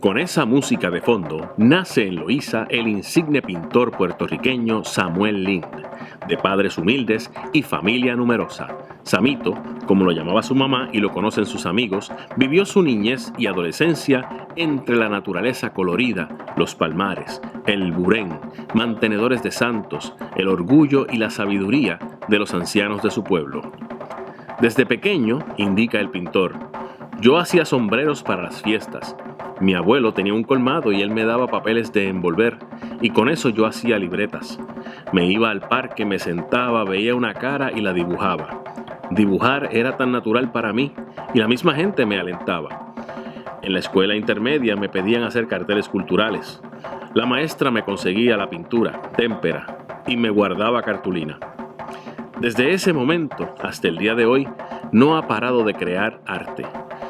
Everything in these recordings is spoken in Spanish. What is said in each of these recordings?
Con esa música de fondo, nace en Loíza el insigne pintor puertorriqueño Samuel Lind, de padres humildes y familia numerosa. Samito, como lo llamaba su mamá y lo conocen sus amigos, vivió su niñez y adolescencia entre la naturaleza colorida, los palmares, el burén, mantenedores de santos, el orgullo y la sabiduría de los ancianos de su pueblo. Desde pequeño, indica el pintor, yo hacía sombreros para las fiestas. Mi abuelo tenía un colmado y él me daba papeles de envolver, y con eso yo hacía libretas. Me iba al parque, me sentaba, veía una cara y la dibujaba. Dibujar era tan natural para mí, y la misma gente me alentaba. En la escuela intermedia me pedían hacer carteles culturales. La maestra me conseguía la pintura, témpera, y me guardaba cartulina. Desde ese momento hasta el día de hoy, no ha parado de crear arte.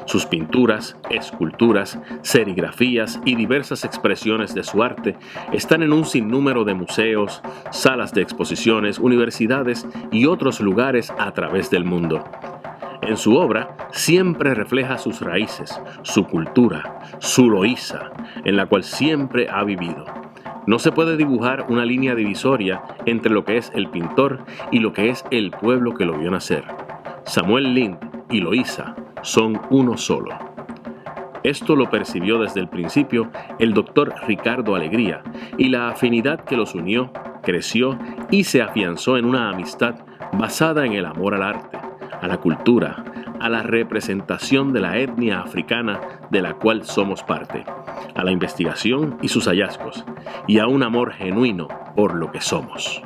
Sus pinturas, esculturas, serigrafías y diversas expresiones de su arte están en un sinnúmero de museos, salas de exposiciones, universidades y otros lugares a través del mundo. En su obra siempre refleja sus raíces, su cultura, su Loíza, en la cual siempre ha vivido. No se puede dibujar una línea divisoria entre lo que es el pintor y lo que es el pueblo que lo vio nacer. Samuel Lind y Loíza son uno solo. Esto lo percibió desde el principio el doctor Ricardo Alegría, y la afinidad que los unió creció y se afianzó en una amistad basada en el amor al arte, a la cultura, a la representación de la etnia africana de la cual somos parte, a la investigación y sus hallazgos, y a un amor genuino por lo que somos.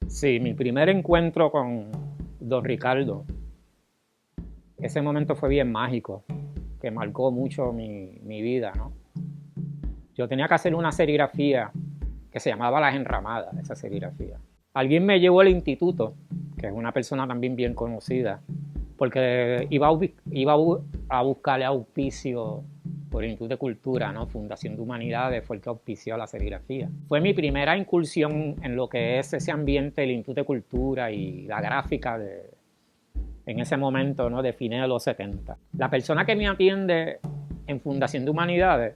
Sí, mi primer encuentro con don Ricardo, ese momento fue bien mágico, que marcó mucho mi vida, ¿no? Yo tenía que hacer una serigrafía que se llamaba Las Enramadas, esa serigrafía. Alguien me llevó al instituto, que es una persona también bien conocida, porque iba a buscarle auspicio por el Instituto de Cultura, ¿no? Fundación de Humanidades fue el que auspició la serigrafía. Fue mi primera incursión en lo que es ese ambiente del Instituto de Cultura y la gráfica en ese momento, ¿no? De fines de los 70. La persona que me atiende en Fundación de Humanidades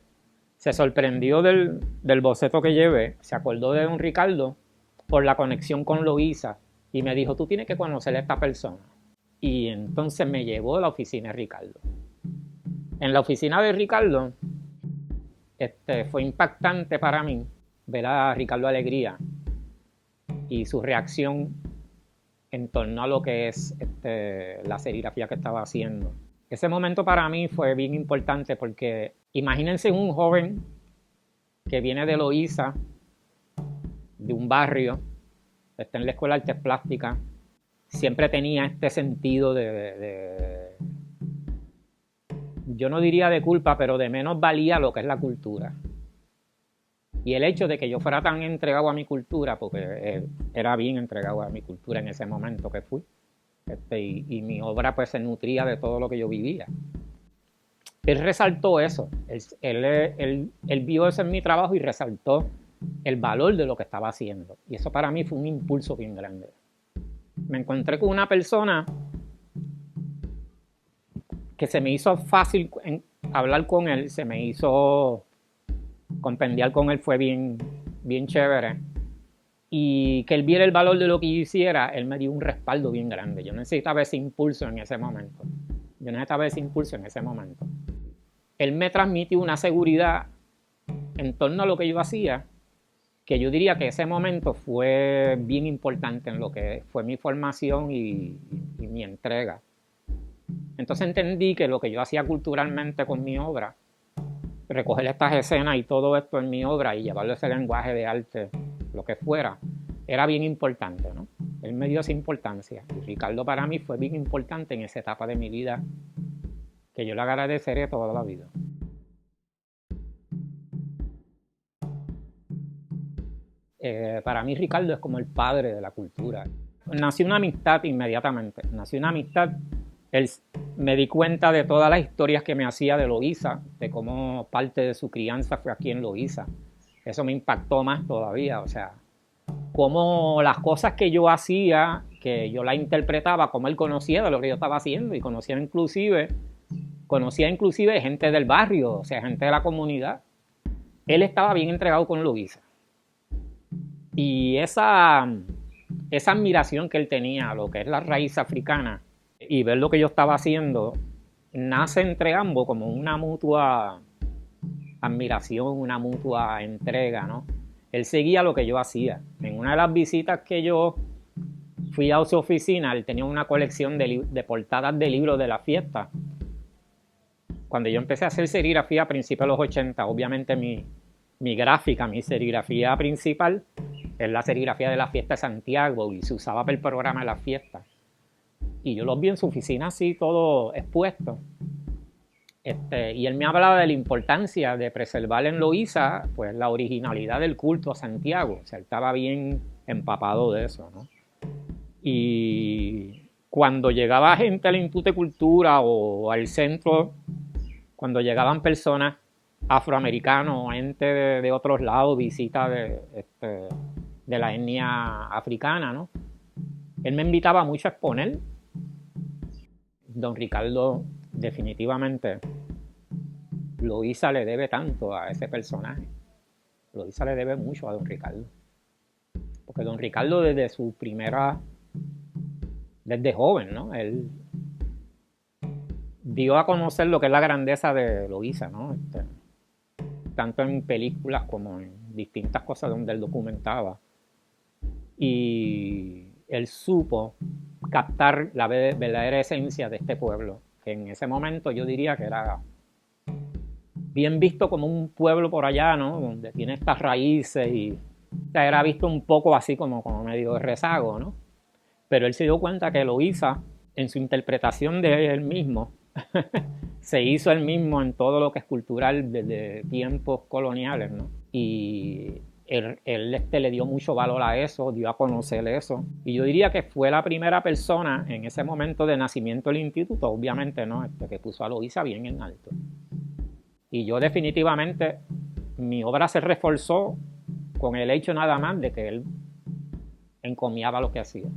se sorprendió del boceto que llevé, se acordó de don Ricardo por la conexión con Loíza y me dijo, tú tienes que conocer a esta persona. Y entonces me llevó a la oficina de Ricardo. En la oficina de Ricardo fue impactante para mí ver a Ricardo Alegría y su reacción en torno a lo que es la serigrafía que estaba haciendo. Ese momento para mí fue bien importante porque imagínense un joven que viene de Loíza, de un barrio, está en la Escuela de Artes Plásticas, siempre tenía este sentido yo no diría de culpa, pero de menos valía lo que es la cultura. Y el hecho de que yo fuera tan entregado a mi cultura, porque era bien entregado a mi cultura en ese momento que fui, y mi obra pues se nutría de todo lo que yo vivía. Él resaltó eso, él vio eso en mi trabajo y resaltó el valor de lo que estaba haciendo. Y eso para mí fue un impulso bien grande. Me encontré con una persona que se me hizo fácil hablar con él, se me hizo compendiar con él, fue bien, bien chévere. Y que él viera el valor de lo que yo hiciera, él me dio un respaldo bien grande. Yo necesitaba ese impulso en ese momento. Él me transmitió una seguridad en torno a lo que yo hacía, que yo diría que ese momento fue bien importante en lo que fue mi formación y mi entrega. Entonces entendí que lo que yo hacía culturalmente con mi obra, recoger estas escenas y todo esto en mi obra y llevarlo a ese lenguaje de arte, lo que fuera, era bien importante, ¿no? Él me dio esa importancia. Y Ricardo para mí fue bien importante en esa etapa de mi vida, que yo le agradeceré toda la vida. Para mí Ricardo es como el padre de la cultura. Nació una amistad inmediatamente, Él me di cuenta de todas las historias que me hacía de Loíza, de cómo parte de su crianza fue aquí en Loíza. Eso me impactó más todavía, o sea, cómo las cosas que yo hacía, que yo la interpretaba como él conocía de lo que yo estaba haciendo y conocía inclusive gente del barrio, o sea, gente de la comunidad. Él estaba bien entregado con Luisa. Y esa admiración que él tenía a lo que es la raíz africana y ver lo que yo estaba haciendo, nace entre ambos como una mutua admiración, una mutua entrega, ¿no? Él seguía lo que yo hacía. En una de las visitas que yo fui a su oficina, él tenía una colección de portadas de libros de la fiesta. Cuando yo empecé a hacer serigrafía a principios de los 80, obviamente mi gráfica, mi serigrafía principal es la serigrafía de la fiesta de Santiago y se usaba para el programa de la fiesta. Y yo los vi en su oficina así, todo expuesto. Y él me hablaba de la importancia de preservar en Loíza pues, la originalidad del culto a Santiago. O sea, él estaba bien empapado de eso, ¿no? Y cuando llegaba gente al Instituto de Cultura o al centro, cuando llegaban personas afroamericanos, gente de otros lados, visitas de la etnia africana, ¿no? Él me invitaba mucho a exponer. Don Ricardo, definitivamente, Loíza le debe tanto a ese personaje. Loíza le debe mucho a Don Ricardo. Porque Don Ricardo desde joven, ¿no? Él dio a conocer lo que es la grandeza de Loíza, ¿no? Tanto en películas como en distintas cosas donde él documentaba. Y él supo captar la verdadera esencia de este pueblo, que en ese momento yo diría que era bien visto como un pueblo por allá, ¿no? Donde tiene estas raíces y o sea, era visto un poco así como medio de rezago, ¿no? Pero él se dio cuenta que Loíza, en su interpretación de él mismo, se hizo él mismo en todo lo que es cultural desde tiempos coloniales, ¿no? Y él le dio mucho valor a eso, dio a conocer eso. Y yo diría que fue la primera persona en ese momento de nacimiento del instituto, obviamente, ¿no? Que puso a Loíza bien en alto. Y yo definitivamente, mi obra se reforzó con el hecho nada más de que él encomiaba lo que hacía.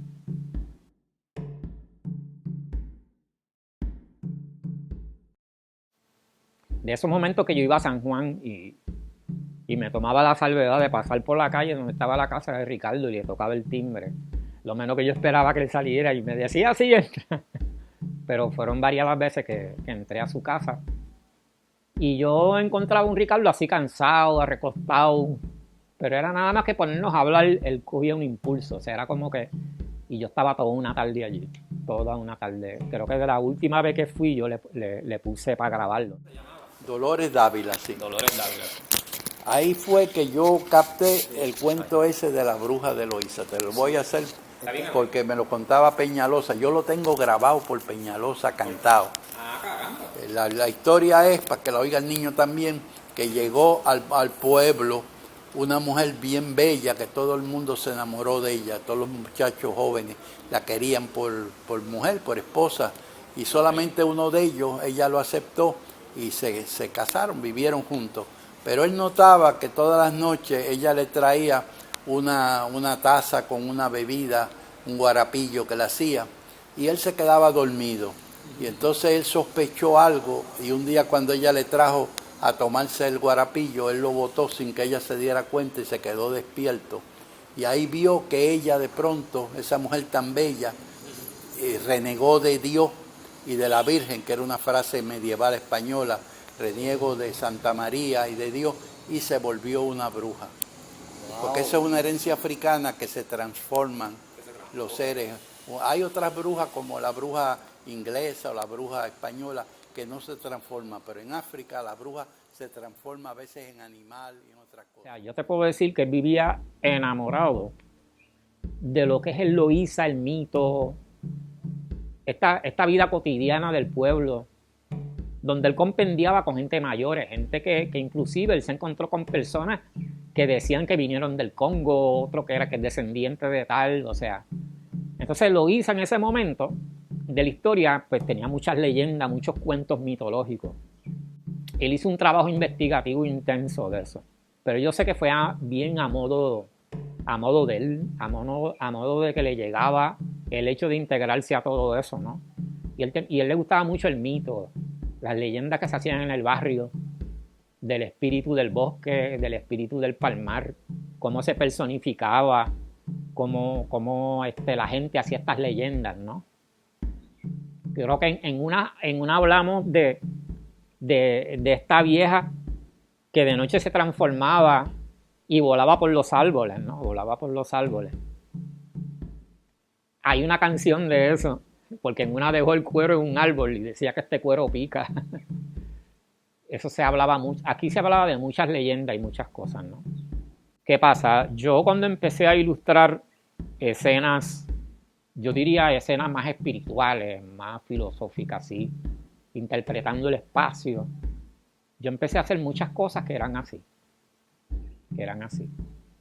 De esos momentos que yo iba a San Juan y me tomaba la salvedad de pasar por la calle donde estaba la casa de Ricardo y le tocaba el timbre. Lo menos que yo esperaba que él saliera y me decía, sí, entra. Pero fueron varias las veces que entré a su casa. Y yo encontraba un Ricardo así cansado, recostado. Pero era nada más que ponernos a hablar, él cogía un impulso. O sea, era como que... Y yo estaba toda una tarde allí. Toda una tarde. Creo que de la última vez que fui yo le puse para grabarlo. Dolores Dávila, sí. Dolores Dávila. Ahí fue que yo capté el cuento ese de la bruja de Loíza. Te lo voy a hacer porque me lo contaba Peñalosa. Yo lo tengo grabado por Peñalosa, cantado. La historia es, para que lo oiga el niño también, que llegó al pueblo una mujer bien bella, que todo el mundo se enamoró de ella, todos los muchachos jóvenes la querían por mujer, por esposa, y solamente uno de ellos, ella lo aceptó y se casaron, vivieron juntos. Pero él notaba que todas las noches ella le traía una taza con una bebida, un guarapillo que le hacía, y él se quedaba dormido. Y entonces él sospechó algo, y un día cuando ella le trajo a tomarse el guarapillo, él lo botó sin que ella se diera cuenta y se quedó despierto. Y ahí vio que ella de pronto, esa mujer tan bella, renegó de Dios y de la Virgen, que era una frase medieval española, reniego de Santa María y de Dios, y se volvió una bruja. Wow. Porque esa es una herencia africana que se transforman los seres. Hay otras brujas como la bruja inglesa o la bruja española que no se transforma, pero en África la bruja se transforma a veces en animal y en otras cosas. O sea, yo te puedo decir que él vivía enamorado de lo que es el Loíza, el mito, esta vida cotidiana del pueblo, donde él compendiaba con gente mayor, gente que inclusive él se encontró con personas que decían que vinieron del Congo, otro que era que es descendiente de tal, o sea. Entonces Loíza en ese momento de la historia, pues tenía muchas leyendas, muchos cuentos mitológicos. Él hizo un trabajo investigativo intenso de eso, pero yo sé que fue bien a modo de él, a modo de que le llegaba el hecho de integrarse a todo eso, ¿no? Y él le gustaba mucho el mito, las leyendas que se hacían en el barrio, del espíritu del bosque, del espíritu del palmar, cómo se personificaba, cómo la gente hacía estas leyendas, ¿no? Creo que en una hablamos de esta vieja que de noche se transformaba y volaba por los árboles, ¿no? Volaba por los árboles. Hay una canción de eso, porque en una dejó el cuero en un árbol y decía que este cuero pica. Eso se hablaba mucho. Aquí se hablaba de muchas leyendas y muchas cosas, ¿no? ¿Qué pasa? Yo cuando empecé a ilustrar escenas, yo diría escenas más espirituales, más filosóficas, así, interpretando el espacio, yo empecé a hacer muchas cosas que eran así.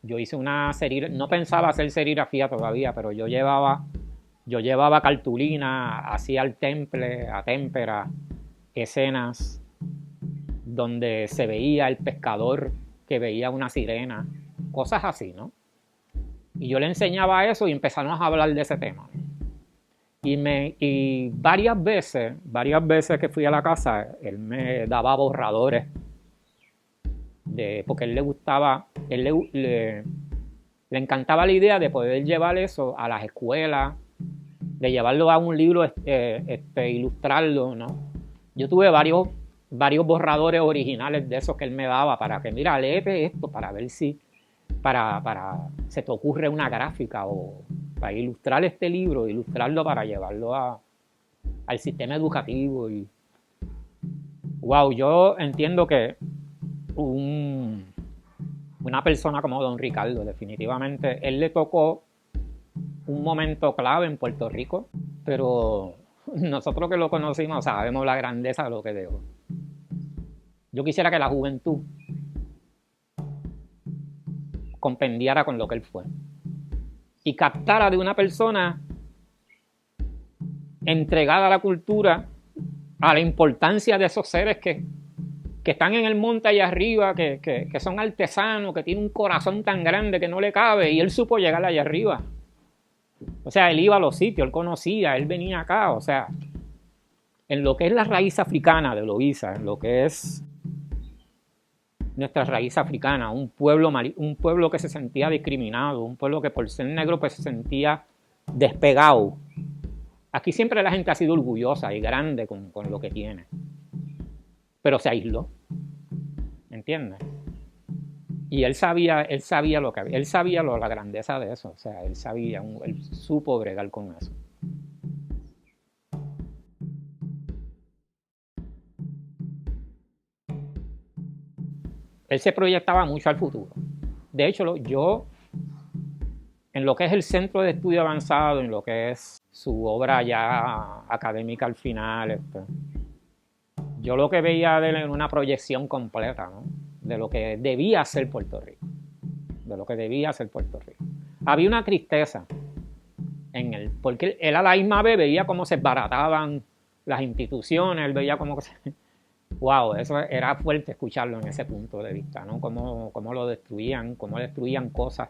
Yo hice una serie, no pensaba hacer serigrafía todavía, pero yo llevaba cartulina, hacía al temple, a témpera, escenas donde se veía el pescador que veía una sirena, cosas así, ¿no? Y yo le enseñaba eso y empezamos a hablar de ese tema. Y varias veces que fui a la casa, él me daba borradores, porque le encantaba la idea de poder llevar eso a las escuelas, de llevarlo a un libro, ilustrarlo, ¿no? Yo tuve varios borradores originales de esos que él me daba para que, mira, léete esto para ver si se te ocurre una gráfica o para ilustrar este libro, ilustrarlo para llevarlo al sistema educativo. Y wow, yo entiendo que una persona como don Ricardo, definitivamente, él le tocó un momento clave en Puerto Rico, pero nosotros que lo conocimos sabemos la grandeza de lo que dejó. Yo quisiera que la juventud compendiara con lo que él fue y captara de una persona entregada a la cultura, a la importancia de esos seres que están en el monte allá arriba, que son artesanos, que tienen un corazón tan grande que no le cabe, y él supo llegar allá arriba. O sea, él iba a los sitios, él conocía, él venía acá, o sea, en lo que es la raíz africana de Loíza, en lo que es nuestra raíz africana, un pueblo que se sentía discriminado, un pueblo que por ser negro pues se sentía despegado. Aquí siempre la gente ha sido orgullosa y grande con lo que tiene, pero se aisló, ¿entiendes? Y él sabía la grandeza de eso, o sea, él supo bregar con eso. Él se proyectaba mucho al futuro. De hecho, yo, en lo que es el Centro de Estudio Avanzado, en lo que es su obra ya académica al final, yo lo que veía de él era una proyección completa, ¿no? De lo que debía ser Puerto Rico. Había una tristeza en él, porque él a la misma vez veía cómo se barataban las instituciones, él veía cómo wow, eso era fuerte escucharlo en ese punto de vista, ¿no? Cómo lo destruían, cómo destruían cosas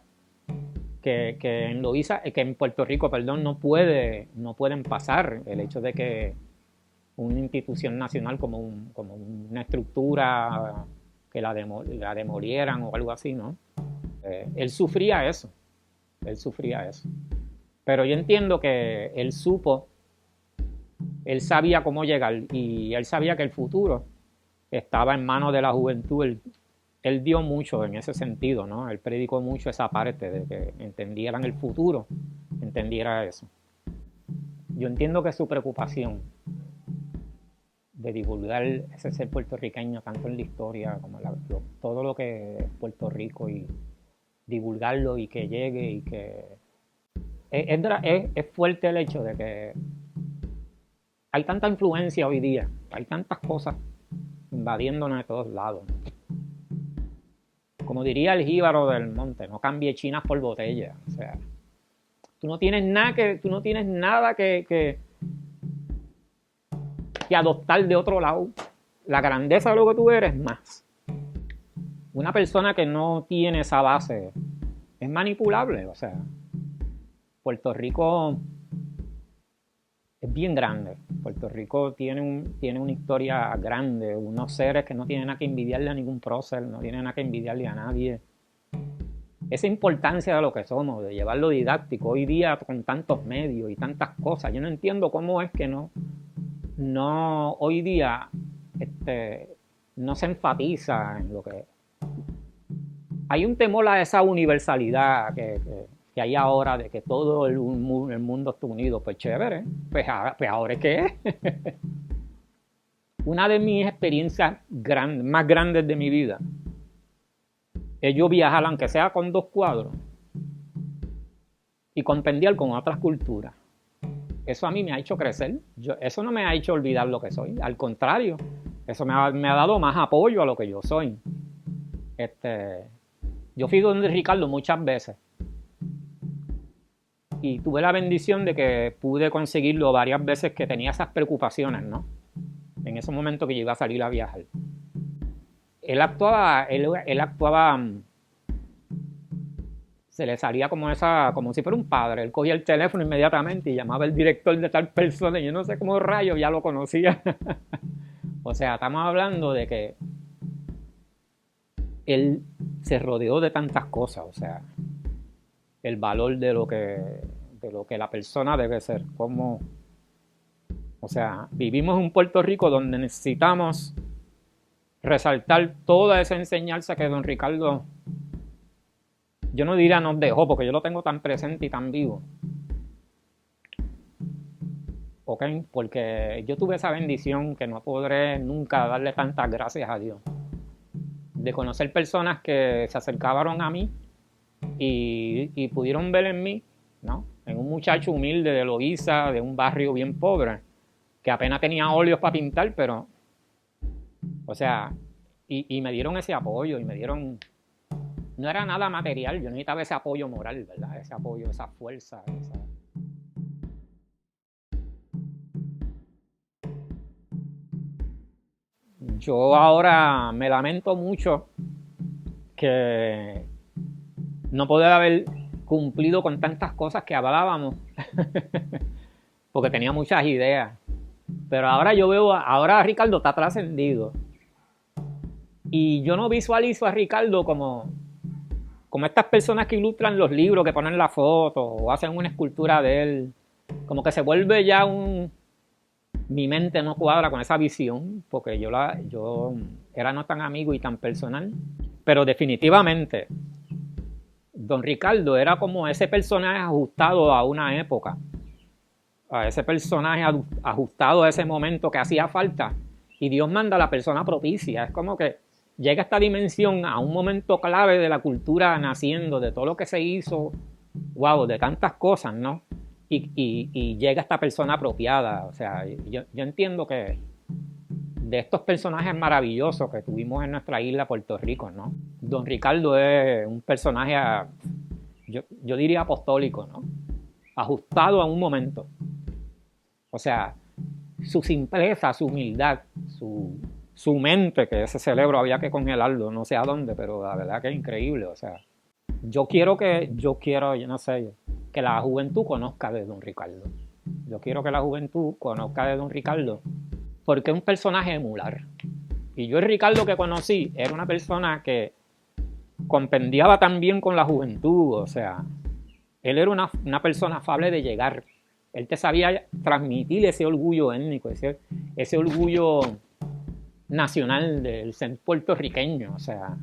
que en Puerto Rico, no pueden pasar. El hecho de que una institución nacional como una estructura que la demolieran o algo así, ¿no? Él sufría eso. Pero yo entiendo que él sabía cómo llegar y él sabía que el futuro estaba en manos de la juventud. Él dio mucho en ese sentido, ¿no? Él predicó mucho esa parte de que entendieran el futuro, entendiera eso. Yo entiendo que su preocupación de divulgar ese ser puertorriqueño, tanto en la historia como todo lo que es Puerto Rico, y divulgarlo y que llegue y que... Es fuerte el hecho de que hay tanta influencia hoy día, hay tantas cosas invadiéndonos de todos lados. Como diría el jíbaro del monte, no cambie chinas por botella. O sea, tú no tienes nada que adoptar de otro lado. La grandeza de lo que tú eres más. Una persona que no tiene esa base es manipulable. O sea, Puerto Rico bien grande. Puerto Rico tiene una historia grande, unos seres que no tienen nada que envidiarle a ningún prócer, no tienen nada que envidiarle a nadie. Esa importancia de lo que somos, de llevarlo didáctico, hoy día con tantos medios y tantas cosas, yo no entiendo cómo es que no hoy día no se enfatiza en lo que... Hay un temor a esa universalidad que hay ahora de que todo el mundo está unido. Pues chévere, pues ahora es que es. Una de mis experiencias más grandes de mi vida es yo viajar, aunque sea con 2 cuadros, y compendiar con otras culturas. Eso a mí me ha hecho crecer. Eso no me ha hecho olvidar lo que soy. Al contrario, eso me ha dado más apoyo a lo que yo soy. Yo fui donde Ricardo muchas veces. Y tuve la bendición de que pude conseguirlo varias veces que tenía esas preocupaciones, ¿no? En ese momento que yo iba a salir a viajar. Él actuaba, se le salía como si fuera un padre. Él cogía el teléfono inmediatamente y llamaba al director de tal persona. Y yo no sé cómo rayos ya lo conocía. O sea, estamos hablando de que él se rodeó de tantas cosas. O sea, el valor de lo que la persona debe ser. O sea, vivimos en Puerto Rico donde necesitamos resaltar toda esa enseñanza que don Ricardo, yo no diría nos dejó, porque yo lo tengo tan presente y tan vivo. ¿Ok? Porque yo tuve esa bendición que no podré nunca darle tantas gracias a Dios. De conocer personas que se acercaron a mí y pudieron ver en mí, ¿no? En un muchacho humilde de Loíza, de un barrio bien pobre, que apenas tenía óleos para pintar, pero, o sea, y me dieron ese apoyo, y me dieron, no era nada material, yo necesitaba ese apoyo moral, ¿verdad? Ese apoyo, esa fuerza, Yo ahora me lamento mucho que no poder haber cumplido con tantas cosas que hablábamos, porque tenía muchas ideas. Pero ahora yo veo, ahora Ricardo está trascendido. Y yo no visualizo a Ricardo como estas personas que ilustran los libros, que ponen la foto o hacen una escultura de él. Como que se vuelve ya mi mente no cuadra con esa visión, porque yo era no tan amigo y tan personal. Pero definitivamente, don Ricardo era como ese personaje ajustado a una época, a ese personaje ajustado a ese momento que hacía falta, y Dios manda a la persona propicia. Es como que llega esta dimensión a un momento clave de la cultura naciendo, de todo lo que se hizo, wow, de tantas cosas, ¿no? Y llega esta persona apropiada. O sea, yo entiendo que de estos personajes maravillosos que tuvimos en nuestra isla Puerto Rico, ¿no? Don Ricardo es un personaje, yo diría apostólico, ¿no? Ajustado a un momento. O sea, su simpleza, su humildad, su mente, que ese cerebro había que congelarlo, no sé a dónde, pero la verdad que es increíble. O sea, yo no sé, que la juventud conozca de don Ricardo. Yo quiero que la juventud conozca de don Ricardo, porque es un personaje emular. Y yo el Ricardo que conocí era una persona que compendiaba también con la juventud. O sea, él era una persona afable de llegar. Él te sabía transmitir ese orgullo étnico, ese orgullo nacional del ser puertorriqueño. O sea,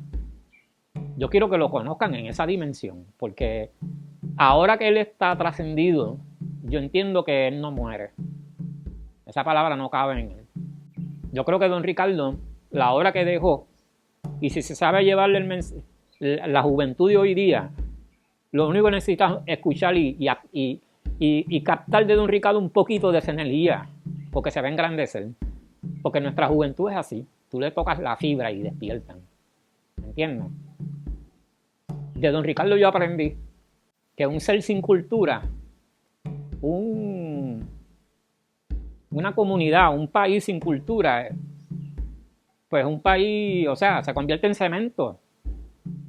yo quiero que lo conozcan en esa dimensión, porque ahora que él está trascendido, yo entiendo que él no muere. Esa palabra no cabe en él. Yo creo que don Ricardo, la obra que dejó, y si se sabe llevarle la juventud de hoy día, lo único que necesita es escuchar y captar de don Ricardo un poquito de esa energía, porque se va a engrandecer. Porque nuestra juventud es así. Tú le tocas la fibra y despiertan. ¿Entiendes? De don Ricardo yo aprendí que un ser sin cultura, una comunidad, un país sin cultura, pues un país, o sea, se convierte en cemento,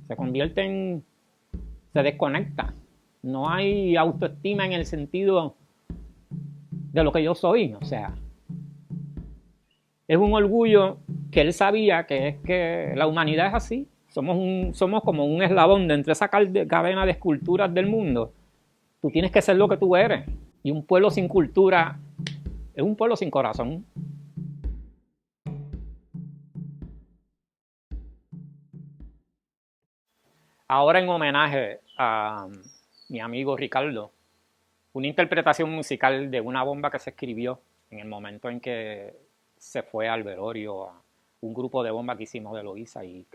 se desconecta. No hay autoestima en el sentido de lo que yo soy, o sea. Es un orgullo que él sabía que es que la humanidad es así. Somos como un eslabón dentro de esa cadena de esculturas del mundo. Tú tienes que ser lo que tú eres. Y un pueblo sin cultura es un pueblo sin corazón. Ahora, en homenaje a mi amigo Ricardo, una interpretación musical de una bomba que se escribió en el momento en que se fue al velorio a un grupo de bomba que hicimos de Loíza, y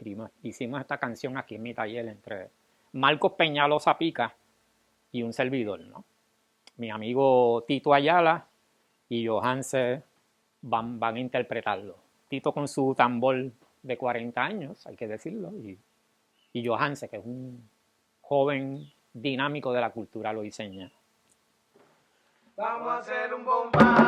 hicimos esta canción aquí en mi taller entre Marcos Peñalosa Pica y un servidor, ¿no? Mi amigo Tito Ayala y Johanse van a interpretarlo. Tito con su tambor de 40 años, hay que decirlo, y Johanse, que es un joven dinámico de la cultura loiseña. Vamos a hacer un bombazo.